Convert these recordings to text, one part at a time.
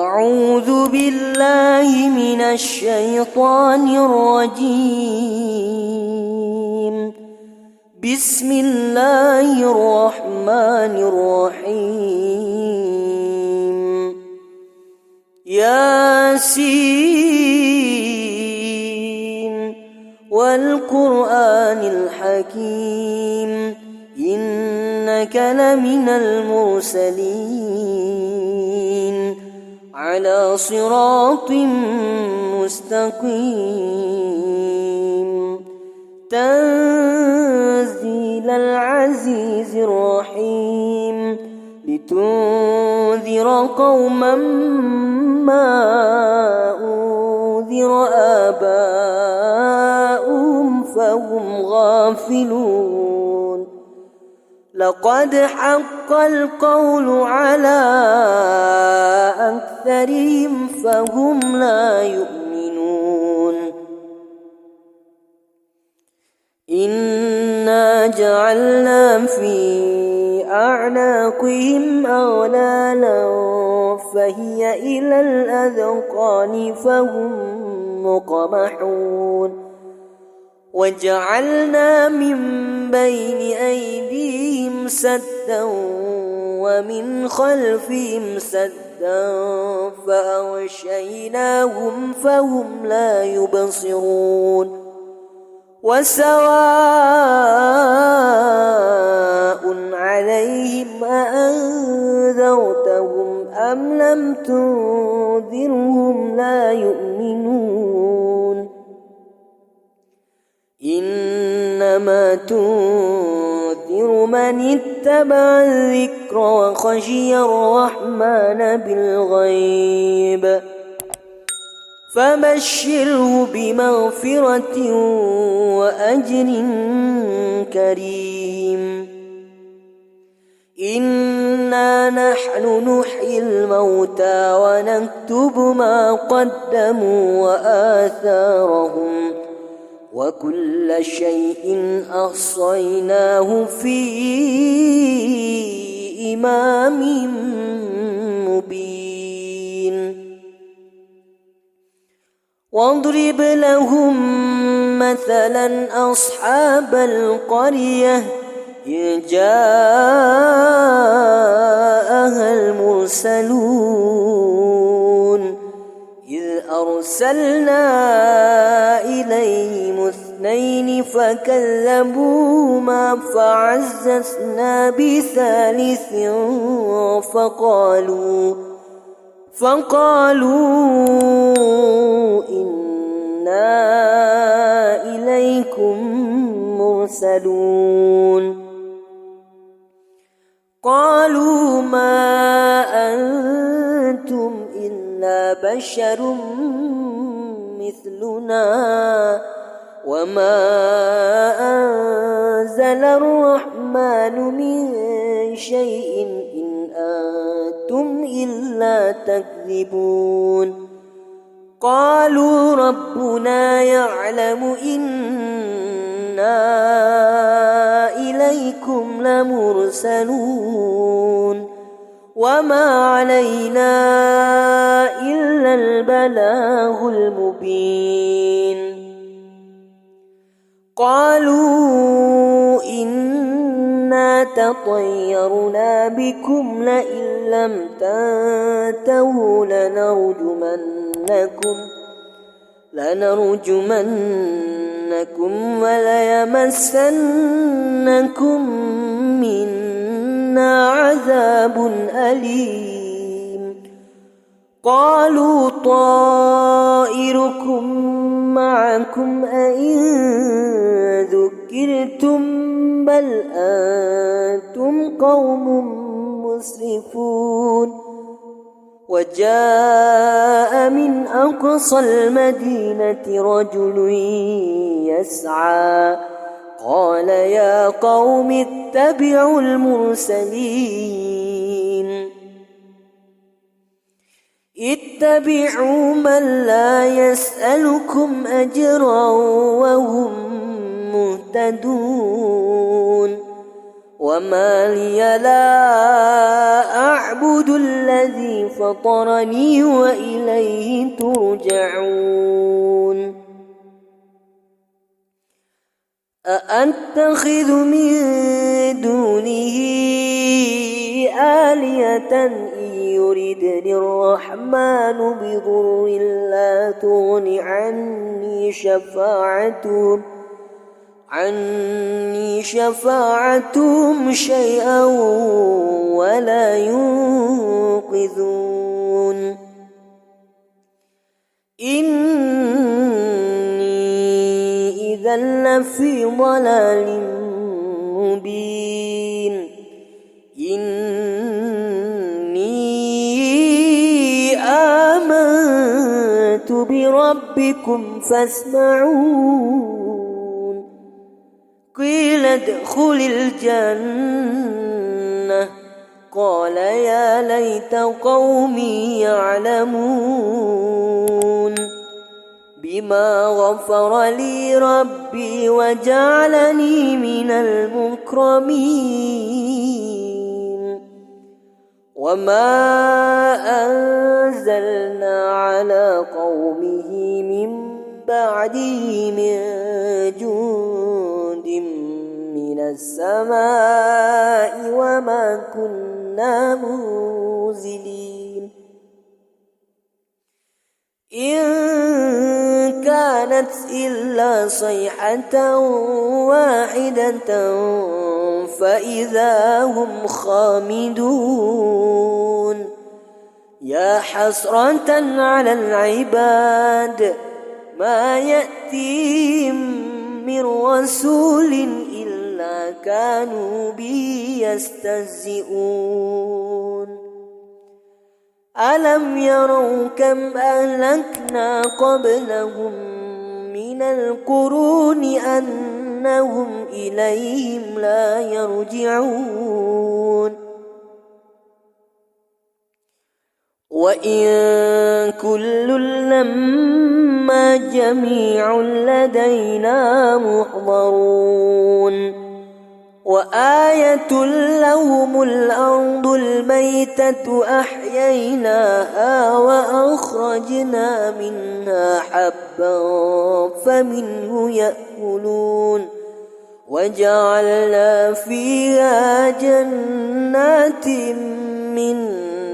أعوذ بالله من الشيطان الرجيم. بسم الله الرحمن الرحيم. ياسين والقرآن الحكيم إنك لمن المرسلين على صراط مستقيم تنزيل العزيز الرحيم لتنذر قوما ما أنذر آباؤهم فهم غافلون. لقد حق القول على أكثرهم فهم لا يؤمنون. إنا جعلنا في أعناقهم أغلالا فهي إلى الأذقان فهم مقمحون. وجعلنا من بين أيديهم سدا ومن خلفهم سدا فأغشيناهم فهم لا يبصرون. وسواء عليهم أأنذرتهم أم لم تنذرهم لا يؤمنون. إنما تنذر من اتبع الذكر وخشي الرحمن بالغيب فبشره بمغفرة وأجر كريم. إنا نحن نحيي الموتى ونكتب ما قدموا وآثارهم وكل شيء أحصيناه في إمام مبين. واضرب لهم مثلا أصحاب القرية إذ جاءها المرسلون إذ أرسلنا إليهم اثنين فكذبوهما فعززنا بثالث فقالوا إنا إليكم مرسلون. قالوا ما أنتم إلا بشر مثلنا وما أنزل الرحمن من شيء إن أنتم إلا تكذبون. قالوا ربنا يعلم إنا إليكم لمرسلون وما علينا إلا البلاغ المبين. قالوا إنا تطيرنا بكم لئن لم تنتهوا لنرجمنكم وليمسنكم منا عذاب أليم. قالوا طائركم معكم أئن ذكرتم بل أنتم قوم مسرفون. وجاء من أقصى المدينة رجل يسعى قال يا قوم اتبعوا المرسلين اتبعوا من لا يسألكم أجرا وهم مهتدون. وما لي لا أعبد الذي فطرني وإليه ترجعون أأتخذ من دونه آلهة إن يردني الرحمن بضر لا تغن عني شفاعتهم شيئا ولا ينقذون إني إذا لفي ضلال مبين إني آمنت بربكم فاسمعون قيل ادخل الجنة قال يا ليت قومي يعلمون بما غفر لي ربي وجعلني من المكرمين وما أنزلنا على قومه من بعده من جند من السماء وما كنا منزلين إن كانت إلا صيحة واحدة فإذا هم خامدون يا حسرة على العباد ما يأتيهم من رسول إلا كانوا به يستهزئون ألم يروا كم أهلكنا قبلهم من القرون أنهم إليهم لا يرجعون وإن كل لما جميع لدينا محضرون وآية لهم الأرض الميتة أحييناها وأخرجنا منها حبا فمنه يأكلون وجعلنا فيها جنات من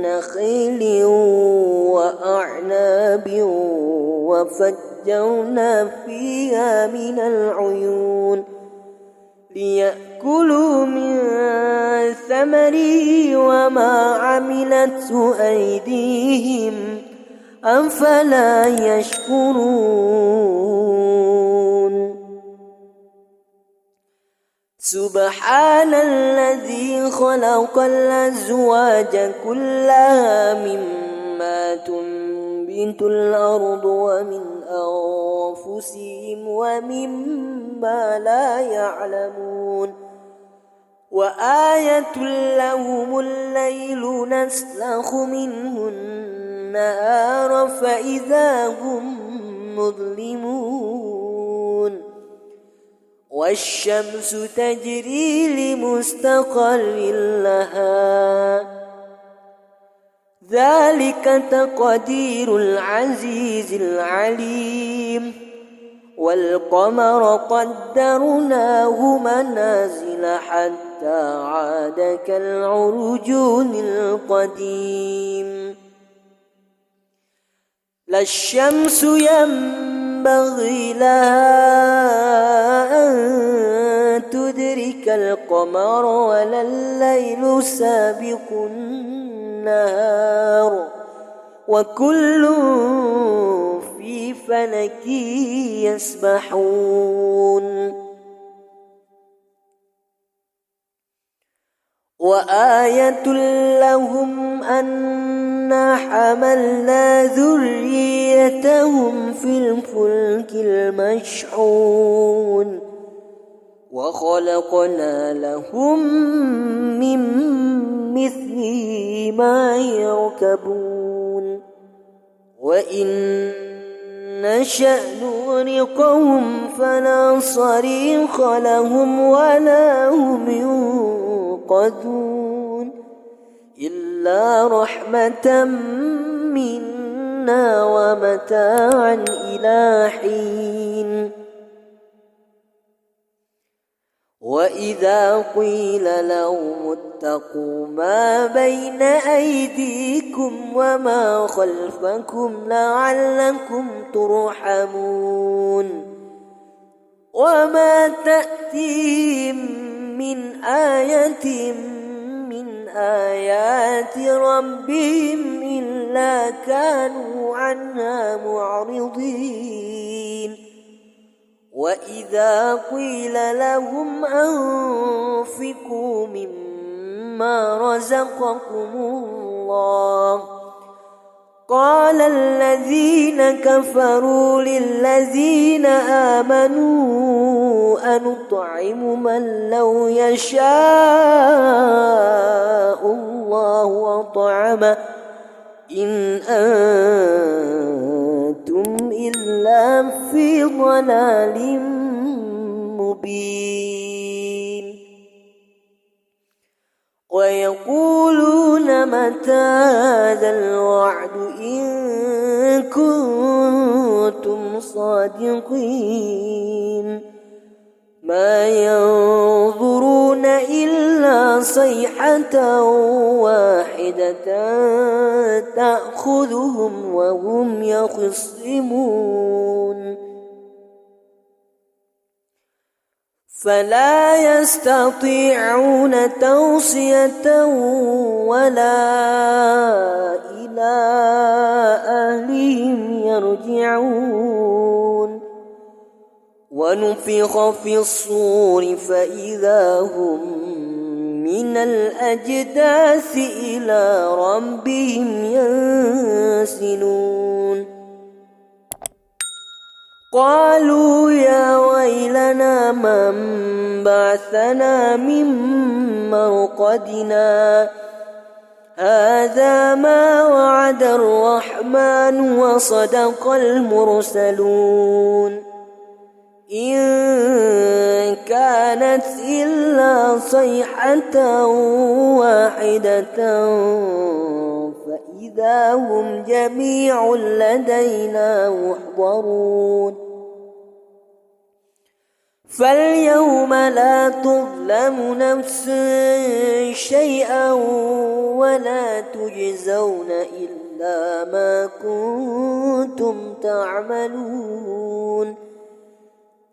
نخيل وأعناب وفجرنا فيها من العيون ليأكلوا من ثمره وما عملته أيديهم أفلا يشكرون سبحان الذي خلق الأزواج كلها مما تنبت الأرض ومن أنفسهم ومما لا يعلمون وآية لهم الليل نسلخ منه النهار فإذا هم مظلمون والشمس تجري لمستقر لها ذلك تقدير العزيز العليم والقمر قدرناه منازل حتى عاد كالعرجون القديم لا الشمس ينبغي لها أن تدرك القمر ولا الليل سابق النهار وكل في فلك يسبحون وآية لهم أنا حملنا ذريتهم في الفلك المشحون وخلقنا لهم من مثله ما يركبون وإن نشأ نغرقهم فلا صريخ لهم ولا هم ينقذون إلا إلا رحمة منا ومتاعا إلى حين وإذا قيل لهم اتقوا ما بين أيديكم وما خلفكم لعلكم ترحمون وما تأتيهم من آية من آيات ربهم إلا كانوا عنها معرضين وإذا قيل لهم أنفقوا مما رزقكم الله قال الذين كفروا للذين آمنوا أنطعم من لو يشاء الله أطعمه إن أنتم إلا في ضلال مبين ويقولون متى هذا الوعد إن كنتم صادقين ما ينظرون إلا صيحة واحدة تأخذهم وهم يخصمون فلا يستطيعون توصية ولا إلى أهلهم يرجعون ونفخ في الصور فإذا هم من الأجداث إلى ربهم ينسلون قالوا يا ويلنا من بعثنا من مرقدنا هذا ما وعد الرحمن وصدق المرسلون إن كانت إلا صيحة واحدة فإذا هم جميع لدينا محضرون فاليوم لا تظلم نفس شيئا ولا تجزون إلا ما كنتم تعملون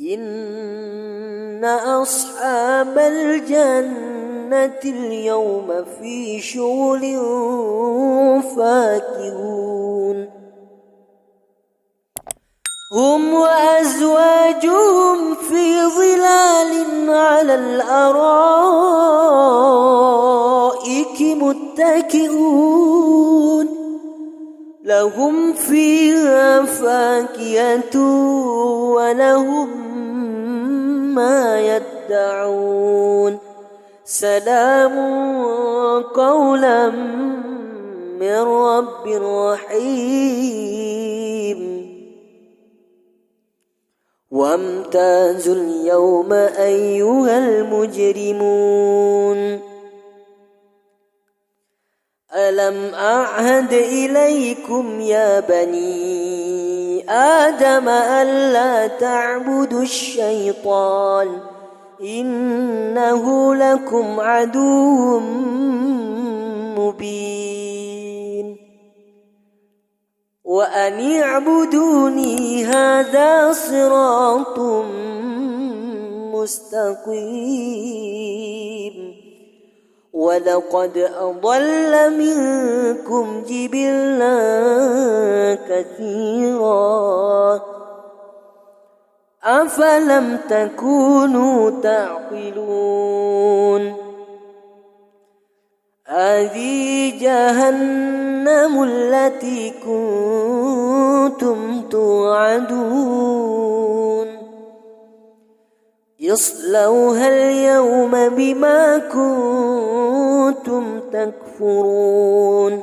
إن أصحاب الجنة اليوم في شغل فاكهون هم وأزواجهم في ظلال على الأرائك متكئون لهم فيها فاكهة ولهم ما يدعون سلام قولا من رب رحيم وامتازوا اليوم أيها المجرمون ألم أعهد إليكم يا بني آدم ألا تعبدوا الشيطان إنه لكم عدو مبين وأن اعبدوني هذا صراط مستقيم ولقد أضل منكم جبلا كثيرا أفلم تكونوا تعقلون هذه جهنم التي كنتم توعدون اصلوها اليوم بما كنتم تكفرون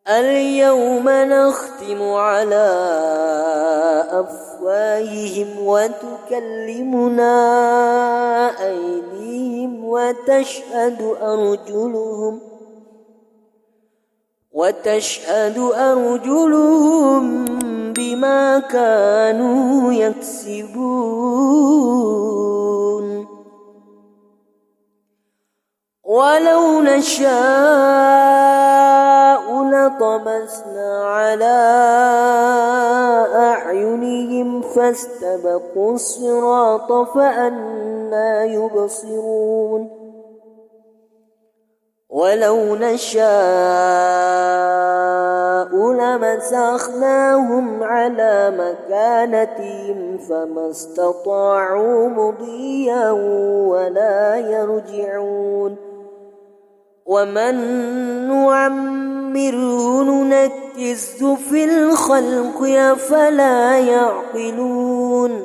اليوم نختم على أفواههم وتكلمنا أيديهم وتشهد أرجلهم بما كانوا يكسبون ولو نشاء لطمسنا على أعينهم فاستبقوا الصراط فأنى يبصرون ولو نشاء لمسخناهم على مكانتهم فما استطاعوا مضيا ولا يرجعون ومن نعمره ننكسه في الخلق أفلا يعقلون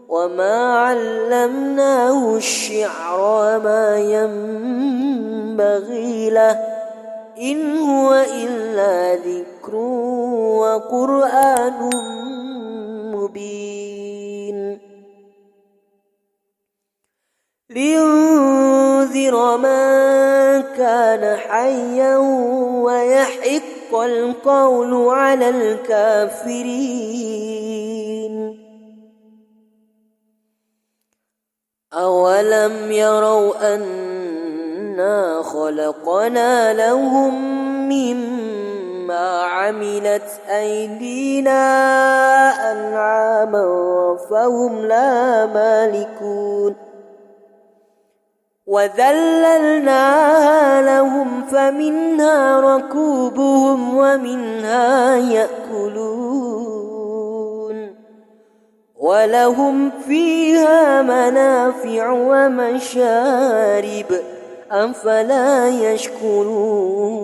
وما علمناه الشعر وما ينبغي له إن هو إلا ذكر وقرآن مبين لينذر من كان حيا ويحق القول على الكافرين أولم يروا أنا خلقنا لهم مما عملت أيدينا أنعاما فهم لا مالكون وذللناها لهم فمنها ركوبهم ومنها يأكلون ولهم فيها منافع ومشارب أفلا يشكرون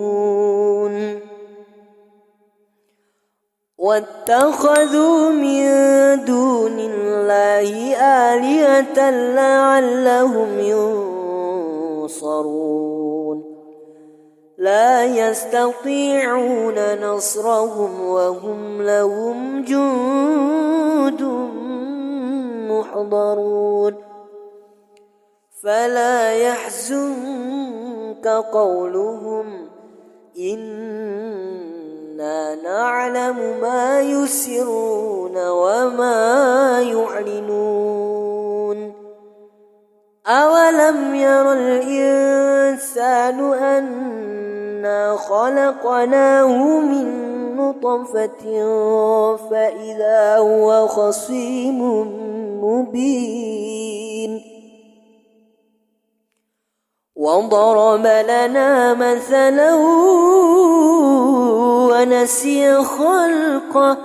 واتخذوا من دون الله آلهة لعلهم ينصرون لا يستطيعون نصرهم وهم لهم جند محضرون فلا يحزنك قولهم إنا نعلم ما يسرون وما يعلنون أولم ير الإنسان أنا خلقناه من نطفة فإذا هو خصيم مبين وضرب لنا مثلا ونسي خلقه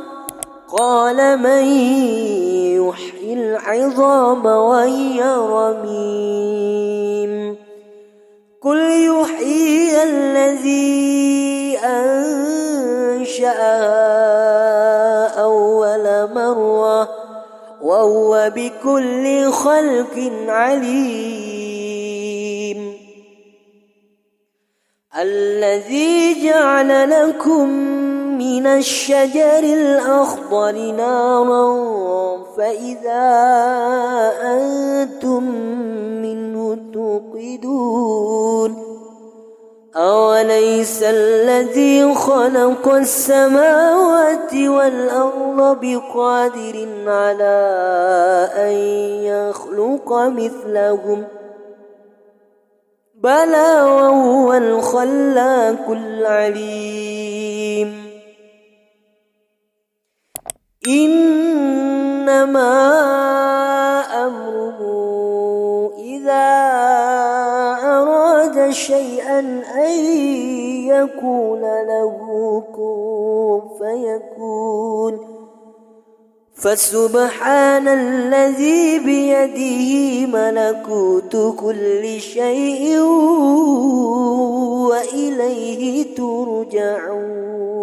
قال من يحيي العظام وهي رميم قل يحيي الذي أنشأها أول مرة وهو بكل خلق عليم الذي جعل لكم من الشجر الأخضر نارا فإذا أنتم منه توقدون أوليس الذي خلق السماوات والأرض بقادر على أن يخلق مثلهم بلى وهو الخلاق العليم إنما أمره إذا أراد شيئا أن يكون له كن فيكون فسبحان الذي بيده ملكوت كل شيء وإليه ترجعون